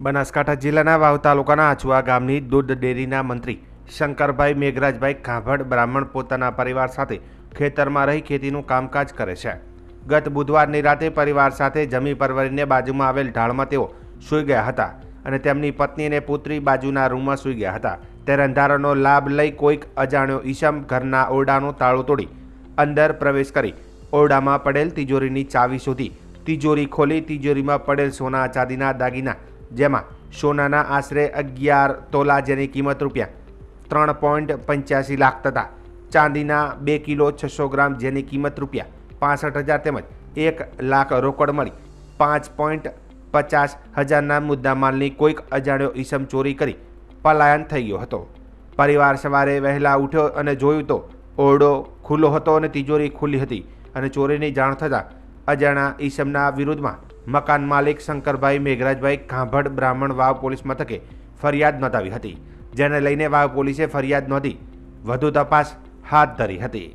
બનાસકાંઠા જિલ્લાના વાવ તાલુકાના આછુઆ ગામની દૂધ ડેરીના મંત્રી શંકરભાઈ મેઘરાજભાઈ ખાંભડ બ્રાહ્મણ પોતાના પરિવાર સાથે ખેતરમાં રહી ખેતીનું કામકાજ કરે છે। ગત બુધવારની રાતે પરિવાર સાથે જમી પરવરીને બાજુમાં આવેલ ઢાળમાં તેઓ સૂઈ ગયા હતા અને તેમની પત્ની અને પુત્રી બાજુના રૂમમાં સૂઈ ગયા હતા। ત્યારે અંધારાનો લાભ લઈ કોઈક અજાણ્યો ઈસમ ઘરના ઓરડાનું તાળું તોડી અંદર પ્રવેશ કરી ઓરડામાં પડેલ તિજોરીની ચાવી શોધી તિજોરી ખોલી તિજોરીમાં પડેલ સોના ચાંદીના દાગીના જેમાં સોનાના આશરે 11 તોલા જેની કિંમત રૂપિયા 3.85 લાખ તથા ચાંદીના 2 કિલો 600 ગ્રામ જેની કિંમત રૂપિયા 65,000 તેમજ 1 લાખ રોકડ મળી 5,50,000ના મુદ્દામાલની કોઈક અજાણ્યો ઈસમ ચોરી કરી પલાયન થઈ ગયો હતો। પરિવાર સવારે વહેલા ઉઠ્યો અને જોયું તો ઓરડો ખુલ્લો હતો અને તિજોરી ખુલ્લી હતી અને ચોરીની જાણ થતાં અજાણ્યા ઈસમના વિરુદ્ધમાં મકાન માલિક શંકરભાઈ મેઘરાજભાઈ ખાંભડ બ્રાહ્મણ વાવ પોલીસ મથકે ફરિયાદ નોંધાવી હતી, જેને લઈને વાવ પોલીસે ફરિયાદ નોંધી વધુ તપાસ હાથ ધરી હતી।